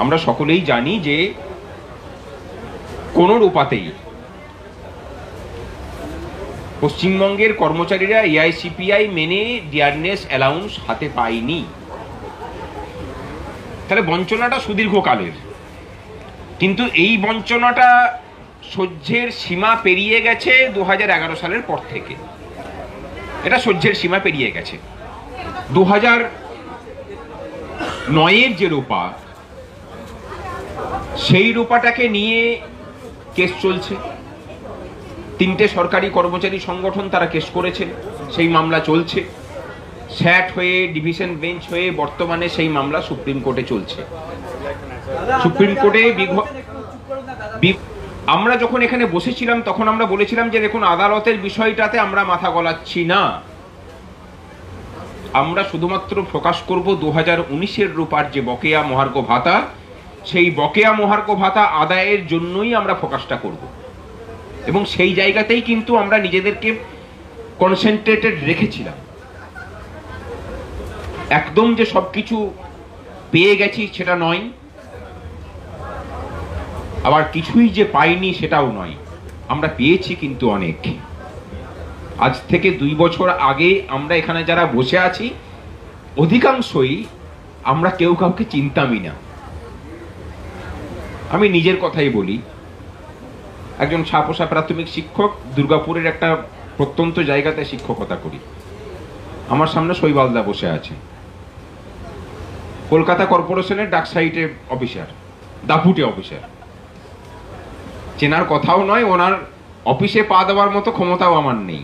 আমরা সকলেই জানি যে কোনো রূপাতেই পশ্চিমবঙ্গের কর্মচারীরা এআইসিপিআই মেনে ডিয়ারনেস অ্যালাউন্স হাতে পায়নি। তাহলে বঞ্চনাটা সুদীর্ঘকালের, কিন্তু এই বঞ্চনাটা সহ্যের সীমা পেরিয়ে গেছে 2011 সালের পর থেকে। এটা সহ্যের সীমা পেরিয়ে গেছে। 2009-এর যে রূপা, সেই রূপাটাকে নিয়ে কেস চলছে। 3টে সরকারি কর্মচারী সংগঠন তারা কেস করেছে, সেই মামলা চলছে। স্যাট হয়ে, ডিভিশন বেঞ্চ হয়ে বর্তমানে সেই মামলা সুপ্রিম কোর্টে চলছে। সুপ্রিম কোর্টে আমরা যখন এখানে বসেছিলাম তখন আমরা বলেছিলাম যে দেখুন, আদালতের বিষয়টাতে আমরা মাথা গলাচ্ছি না, আমরা শুধুমাত্র ফোকাস করব 2019-এর রূপার যে বকেয়া মহার্ঘ ভাতা, সেই বকেয়া মহার্ঘ ভাতা আদায়ের জন্যই আমরা ফোকাসটা করব। এবং সেই জায়গাতেই কিন্তু আমরা নিজেদেরকে কনসেন্ট্রেটেড রেখেছিলাম। একদম যে সবকিছু পেয়ে গেছি সেটা নয়, আবার কিছুই যে পাইনি সেটাও নয়। আমরা পেয়েছি কিন্তু অনেক। আজ থেকে 2 বছর আগে আমরা এখানে যারা বসে আছি অধিকাংশই আমরা কেউ কাউকে চিনতামই না। আমি নিজের কথাই বলি, একজন ছাপোষা প্রাথমিক শিক্ষক, দুর্গাপুরের একটা প্রত্যন্ত জায়গাতে শিক্ষকতা করি। আমার সামনে শৈবালদা বসে আছে, কলকাতা কর্পোরেশনের ডাক সাইটে অফিসার, দাপুটে অফিসার। চেনার কথাও নয়, ওনার অফিসে পা দেওয়ার মতো ক্ষমতাও আমার নেই।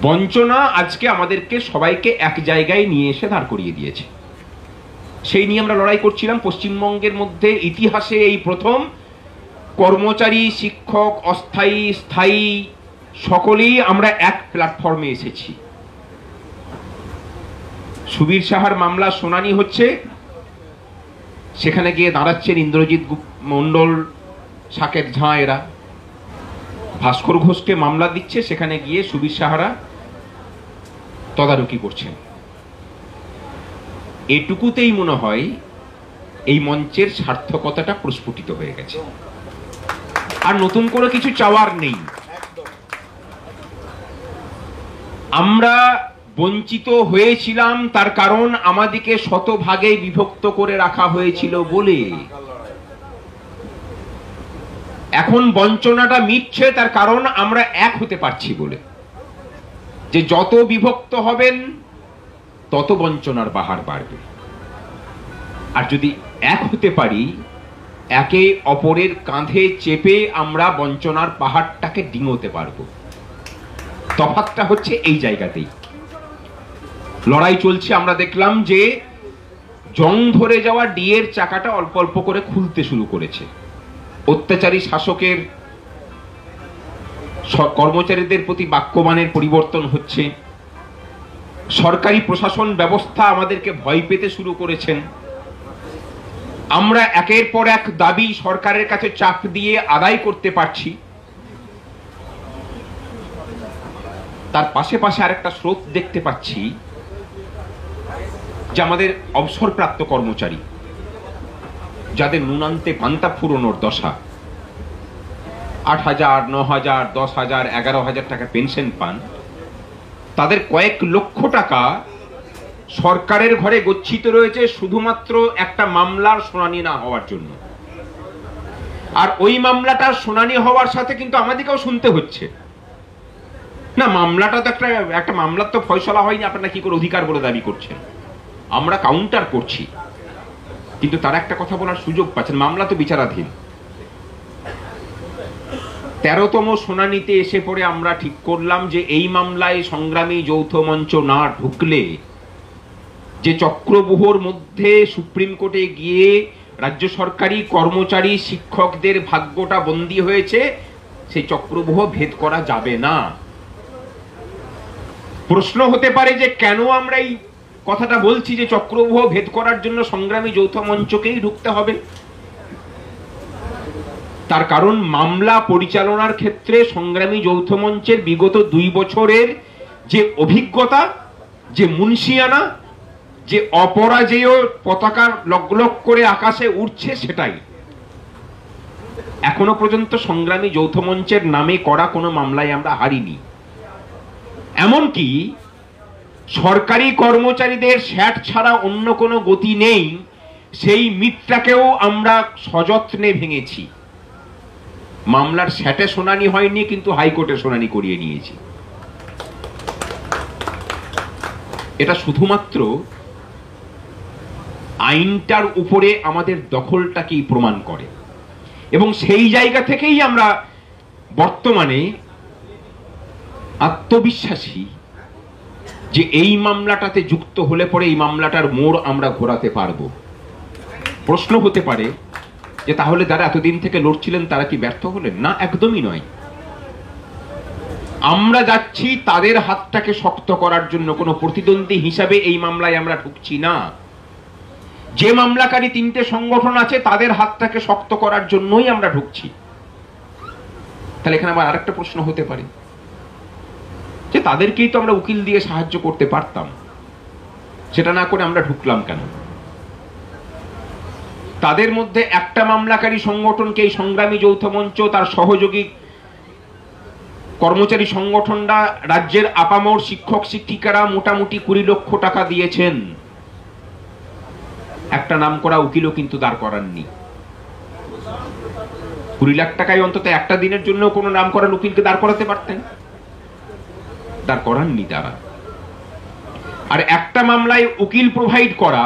বঞ্চনা আজকে আমাদেরকে সবাইকে এক জায়গায় নিয়ে এসে দাঁড় করিয়ে দিয়েছে। সেই নিয়ে আমরা লড়াই করছিলাম। পশ্চিমবঙ্গের মধ্যে ইতিহাসে এই প্রথম কর্মচারী, শিক্ষক, অস্থায়ী, স্থায়ী সকলেই আমরা এক প্ল্যাটফর্মে এসেছি। সুবীর সাহার মামলা শুনানি হচ্ছে, সেখানে গিয়ে দাঁড়াচ্ছেন ইন্দ্রজিৎ মণ্ডল, সাকেত ঝাঁ, এরা। ভাস্কর ঘোষকে মামলা দিচ্ছে, সেখানে গিয়ে সুবীর সাহারা তদারকি করছেন। এটুকুতেই মনে হয় এই মঞ্চের সার্থকতাটা প্রস্ফুটিত হয়ে গেছে। আর নতুন করে কিছু চাওয়ার নেই। আমরা বঞ্চিত হয়েছিলাম তার কারণ আমাদেরকে শতভাগে বিভক্ত করে রাখা হয়েছিল বলে। এখন বঞ্চনাটা মিটছে তার কারণ আমরা এক হতে পারছি বলে। যে যত বিভক্ত হবেন তত বঞ্চনার বাহার বাড়বে। আর যদি এক হতে পারি, একে অপরের কাঁধে চেপে আমরা বঞ্চনার পাহাড়টাকে ডিঙোতে পারবো। তফাৎটা হচ্ছে এই জায়গাতেই। লড়াই চলছে। আমরা দেখলাম যে জং ধরে যাওয়া ডিএর চাকাটা অল্প অল্প করে খুলতে শুরু করেছে। অত্যাচারী শাসকের কর্মচারীদের প্রতি বাক্যবাণের পরিবর্তন হচ্ছে। সরকারি প্রশাসন ব্যবস্থা আমাদেরকে ভয় পেতে শুরু করেছেন। আমরা একের পর এক দাবি সরকারের কাছে চাপ দিয়ে আদায় করতে পারছি। তার পাশে পাশে আরেকটা স্রোত দেখতে পাচ্ছি, যে আমাদের অবসরপ্রাপ্ত কর্মচারী, যাদের নুনান্তে পান্তা ফুরোনোর দশা, 8,000, 9,000, 10,000, 11,000 টাকা পেনশন পান, তাদের কয়েক লক্ষ টাকা সরকারের ঘরে গচ্ছিত রয়েছে শুধুমাত্র একটা মামলার শুনানি না হওয়ার জন্য। আর ওই মামলাটার শুনানি হওয়ার সাথে কিন্তু আমাদেরকেও শুনতে হচ্ছে, না মামলাটা তো একটা মামলার তো ফয়সলা হয়নি, আপনারা কি করে অধিকার বলে দাবি করছেন। আমরা কাউন্টার করছি, কিন্তু তারা একটা কথা বলার সুযোগ পাচ্ছেন, মামলা তো বিচারাধীন। 13তম শুনানিতে এসে পড়ে আমরা ঠিক করলাম যে এই মামলায় সংগ্রামী যৌথ মঞ্চ না ঢুকলে, যে চক্রব্যূহর মধ্যে সুপ্রিম কোর্টে গিয়ে রাজ্য সরকারি কর্মচারী শিক্ষকদের ভাগ্যটা বন্দী হয়েছে, সেই চক্রব্যূহ ভেদ করা যাবে না। প্রশ্ন হতে পারে যে কেন আমরা এই কথাটা বলছি যে চক্রব্যূহ ভেদ করার জন্য সংগ্রামী যৌথ মঞ্চকেই ঢুকতে হবে। তার কারণ মামলা পরিচালনার ক্ষেত্রে সংগ্রামী যৌথ মঞ্চের বিগত 2 বছরের যে অভিজ্ঞতা, যে মুনশিয়ানা, যে অপরাজেয় পতাকা লগ্লগ করে আকাশে উঠছে সেটাই। এখনো পর্যন্ত সংগ্রামী যৌথ মঞ্চের নামে করা কোনো মামলায় আমরা হারিনি। এমনকি সরকারি কর্মচারীদের স্যাট ছাড়া অন্য কোনো গতি নেই, সেই মিথটাকেও আমরা সযত্নে ভেঙেছি। মামলার স্যাটে শুনানি হয়নি, কিন্তু হাইকোর্টে শুনানি করিয়ে নিয়েছি। এটা শুধুমাত্র আইনটার উপরে আমাদের দখলটাকেই প্রমাণ করে, এবং সেই জায়গা থেকেই আমরা বর্তমানে আত্মবিশ্বাসী যে এই মামলাটাতে যুক্ত হলে পরে এই মামলাটার মোড় আমরা ঘোরাতে পারবো। প্রশ্ন হতে পারে যে তাহলে যারা এতদিন থেকে লড়ছিলেন তারা কি ব্যর্থ হলেন? না, একদমই নয়। আমরা যাচ্ছি তাদের হাতটাকে শক্ত করার জন্য, কোনো প্রতিদ্বন্দ্বী হিসাবে এই মামলায় আমরা ঢুকছি না। যে মামলাকারী তিনটে সংগঠন আছে তাদের হাতটাকে শক্ত করার জন্যই আমরা ঢুকছি। তাহলে এখানে আবার আরেকটা প্রশ্ন হতে পারে যে তাদেরকেই তো আমরা উকিল দিয়ে সাহায্য করতে পারতাম, সেটা না করে আমরা ঢুকলাম কেন? তাদের মধ্যে একটা মামলাকারী সংগঠনকে এই সংগ্রামী যৌথ মঞ্চ, তার সহযোগী কর্মচারী সংগঠনরা, রাজ্যের আপামর শিক্ষক শিক্ষিকারা মোটামুটি 20 লক্ষ টাকা দিয়েছেন। একটা নাম করা উকিলও কিন্তু দাঁড় করাননি। 20 লাখ টাকায় অন্তত একটা দিনের জন্য কোনো নাম করা উকিলকে দাঁড় করাতে পারতেন, দাঁড় করাননি তারা। আর একটা মামলায় উকিল প্রোভাইড করা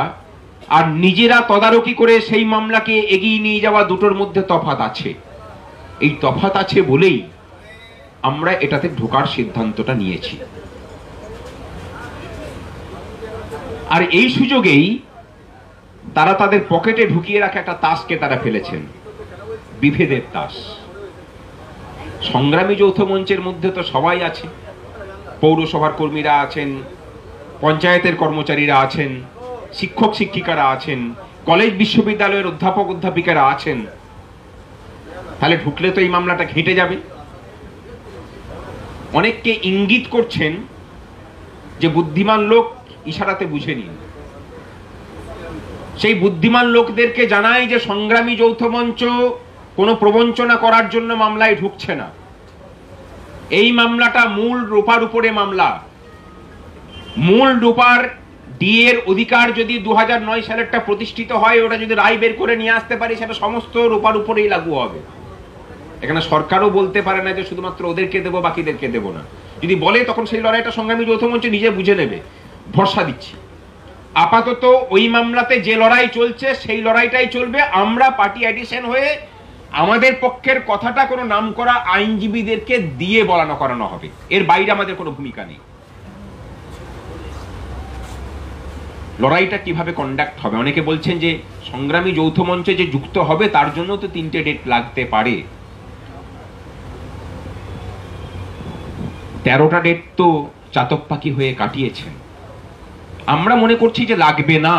আর নিজেরা তদারকি করে সেই মামলাকে এগিয়ে নিয়ে যাওয়া, দুটোর মধ্যে তফাৎ আছে। এই তফাৎ আছে বলেই আমরা এটাতে ঢোকার সিদ্ধান্তটা নিয়েছি। আর এই সুযোগেই তারা তাদের পকেটে ঢুকিয়ে রাখা একটা তাসকে তারা ফেলেছেন, বিভেদের তাস। সংগ্রামী যৌথ মঞ্চের মধ্যে তো সবাই আছে, পৌরসভার কর্মীরা আছেন, পঞ্চায়েতের কর্মচারীরা আছেন, শিক্ষক শিক্ষিকারা আছেন, কলেজ বিশ্ববিদ্যালয়ের অধ্যাপক অধ্যাপিকারা আছেন। তাহলে ঢুকলে তো এই মামলাটা ঘেঁটে যাবে। অনেককে ইঙ্গিত করছেন যে বুদ্ধিমান লোক ইশারাতে বুঝে নিন। সেই বুদ্ধিমান লোকদেরকে জানাই যে সংগ্রামী যৌথ মঞ্চ কোনো প্রবঞ্চনা করার জন্য মামলায় ঢুকছে না। এই মামলাটা মূল রূপার উপরে মামলা। মূল রূপার ডিএর অধিকার যদি 2009 সালেরটা প্রতিষ্ঠিত হয়, ওটা যদি রায় বের করে নিয়ে আসতে পারি, সেটা সমস্ত রূপার উপরেই লাগু হবে। এখানে সরকারও বলতে পারে না যে শুধুমাত্র ওদেরকে দেবো, বাকিদেরকে দেবো না। যদি বলে তখন সেই লড়াইটা সংগ্রামী যৌথ মঞ্চ নিজে বুঝে নেবে। ভরসা দিচ্ছি। আপাতত ওই মামলাতে যে লড়াই চলছে সেই লড়াইটাই চলবে। আমরা পার্টি অ্যাডিশন হয়ে আমাদের পক্ষের কথাটা কোনো নাম করা আইনজীবীদেরকে দিয়ে বলানো করানো হবে, এর বাইরে আমাদের কোনো ভূমিকা নেই। লড়াইটা কিভাবে কন্ডাক্ট হবে? অনেকে বলছেন যে সংগ্রামী যৌথ মঞ্চে যে যুক্ত হবে তার জন্য তো 3টে ডেট লাগতে পারে। 13টা ডেট তো চাতক পাখি হয়ে কাটিয়েছেন। আমরা মনে করছি যে লাগবে না।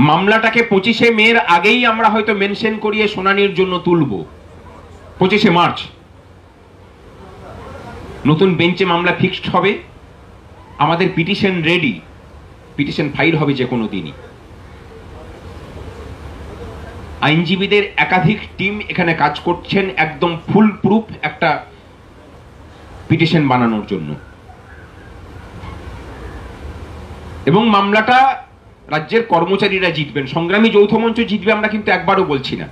মামলাটাকে 25শে মের আগেই আমরা হয়তো মেনশন করিয়ে শুনানির জন্য তুলব। 25শে মার্চ নতুন বেঞ্চে মামলা ফিক্সড হবে। আমাদের পিটিশন রেডি, পিটিশন ফাইল হবে যে কোনো দিনই। আইনজীবীদের একাধিক টিম এখানে কাজ করছেন একদম ফুল প্রুফ একটা পিটিশন বানানোর জন্য। এবং মামলাটা রাজ্যের কর্মচারীরা জিতবেন, সংগ্রামী যৌথ মঞ্চ জিতবে আমরা কিন্তু একবারও বলছি না।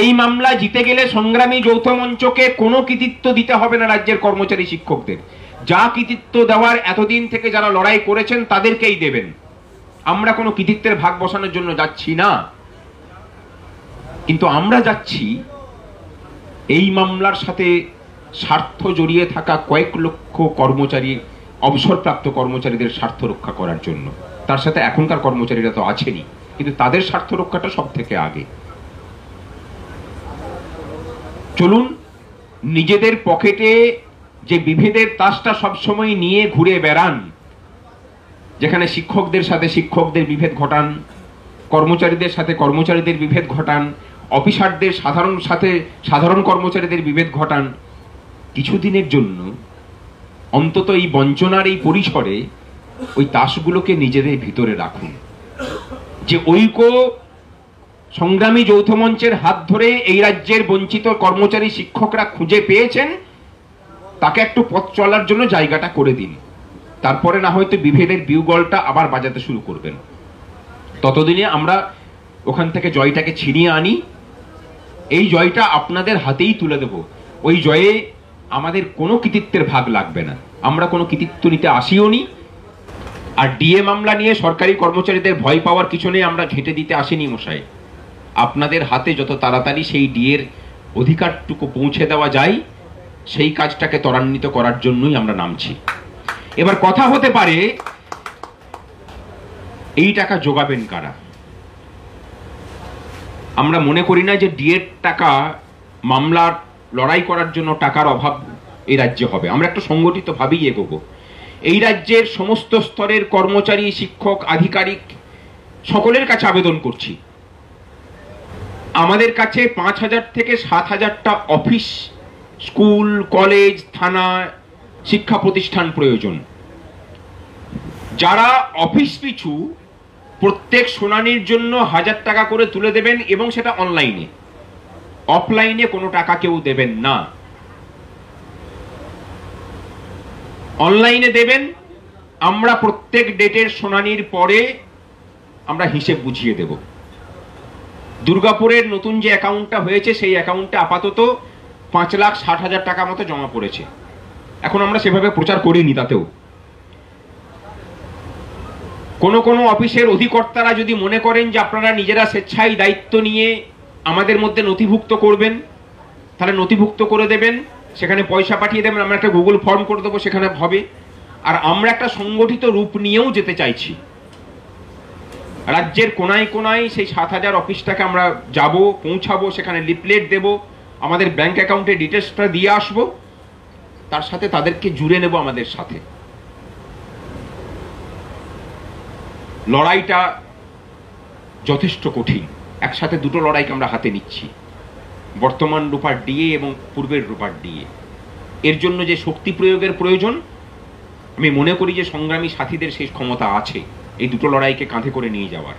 এই মামলা জিতে গেলে সংগ্রামী যৌথ মঞ্চকে কোনো কৃতিত্ব দিতে হবে না রাজ্যের কর্মচারী শিক্ষকদের। যা কৃতিত্ব দেওয়ার এতদিন থেকে যারা লড়াই করেছেন তাদেরকেই দেবেন। আমরা কোনো কৃতিত্বের ভাগ বসানোর জন্য যাচ্ছি না, কিন্তু আমরা যাচ্ছি এই মামলার সাথে স্বার্থ জড়িয়ে থাকা কয়েক লক্ষ কর্মচারী, অবসরপ্রাপ্ত কর্মচারীদের স্বার্থ রক্ষা করার জন্য। তার সাথে এখনকার কর্মচারীরা তো আছেনই, কিন্তু তাদের স্বার্থ রক্ষাটা সব থেকে আগে। চলুন নিজেদের পকেটে যে বিভেদের তাসটা সবসময় নিয়ে ঘুরে বেড়ান, যেখানে শিক্ষকদের সাথে শিক্ষকদের বিভেদ ঘটান, কর্মচারীদের সাথে কর্মচারীদের বিভেদ ঘটান, অফিসারদের সাধারণ কর্মচারীদের বিভেদ ঘটান, কিছুদিনের জন্য অন্তত এই বঞ্চনার এই পরিসরে ওই তাসগুলোকে নিজেদের ভিতরে রাখুন। যে ঐক্য সংগ্রামী যৌথ মঞ্চের হাত ধরে এই রাজ্যের বঞ্চিত কর্মচারী শিক্ষকরা খুঁজে পেয়েছেন, তাকে একটু পথ চলার জন্য জায়গাটা করে দিন। তারপরে না হয়তো বিভেদের বিউগলটা আবার বাজাতে শুরু করবেন। ততদিনে আমরা ওখান থেকে জয়টাকে ছিনিয়ে আনি। এই জয়টা আপনাদের হাতেই তুলে দেব। ওই জয়ে আমাদের কোনো কৃতিত্বের ভাগ লাগবে না, আমরা কোনো কৃতিত্ব নিতে আসিও নি। আর ডিএ মামলা নিয়ে সরকারি কর্মচারীদের ভয় পাওয়ার কিছু নেই, আমরা ঘেঁটে দিতে আসিনি মশাই। আপনাদের হাতে যত তাড়াতাড়ি সেই ডিএর অধিকারটুকু পৌঁছে দেওয়া যায়, সেই কাজটাকে ত্বরান্বিত করার জন্যই আমরা নামছি। এবার কথা হতে পারে এই টাকা যোগাবেন কারা? আমরা মনে করি না যে ডিএর টাকা মামলার লড়াই করার জন্য টাকার অভাব এই রাজ্যে হবে। আমরা একটা সংগঠিত ভাবেই এগোবো। এই রাজ্যের সমস্ত স্তরের কর্মচারী, শিক্ষক, আধিকারিক সকলের কাছে আবেদন করছি, আমাদের কাছে 5,000 থেকে 7,000টা অফিস, স্কুল, কলেজ, থানা, শিক্ষা প্রতিষ্ঠান প্রয়োজন। যারা অফিস পিছু প্রত্যেক শুনানির জন্য 1,000 টাকা করে তুলে দেবেন, এবং সেটা অনলাইনে, অফলাইনে কোনো টাকা কেউ দেবেন না। অনলাইনে দেবেন। আমরা প্রত্যেক ডেটের শুনানির পরে আমরা হিসেব বুঝিয়ে দেব। দুর্গাপুরের নতুন যে অ্যাকাউন্টটা হয়েছে, সেই অ্যাকাউন্টে আপাতত 5,60,000 টাকা মতো জমা পড়েছে। এখন আমরা সেভাবে প্রচার করিনি। তাতেও কোনো কোনো অফিসের অধিকর্তারা যদি মনে করেন যে আপনারা নিজেরা স্বেচ্ছায় দায়িত্ব নিয়ে আমাদের মধ্যে নথিভুক্ত করবেন, তাহলে নথিভুক্ত করে দেবেন, সেখানে পয়সা পাঠিয়ে দেবেন, আমরা একটা গুগল ফর্ম করে দেবো, সেখানে হবে। আর আমরা একটা সংগঠিত রূপ নিয়েও যেতে চাইছি। রাজ্যের কোনায় কোনায় সেই 7,000 অফিসটাকে আমরা যাব, পৌঁছাবো, সেখানে লিফলেট দেব, আমাদের ব্যাংক অ্যাকাউন্টের ডিটেলসটা দিয়ে আসবো, তার সাথে তাদেরকে জুড়ে নেব আমাদের সাথে। লড়াইটা যথেষ্ট কঠিন। একসাথে দুটো লড়াইকে আমরা হাতে নিচ্ছি, বর্তমান রূপার ডিএ এবং পূর্বের রূপার ডিএ। এর জন্য যে শক্তি প্রয়োগের প্রয়োজন, আমি মনে করি যে সংগ্রামী সাথীদের সেই ক্ষমতা আছে এই দুটো লড়াইকে কাঁধে করে নিয়ে যাওয়ার।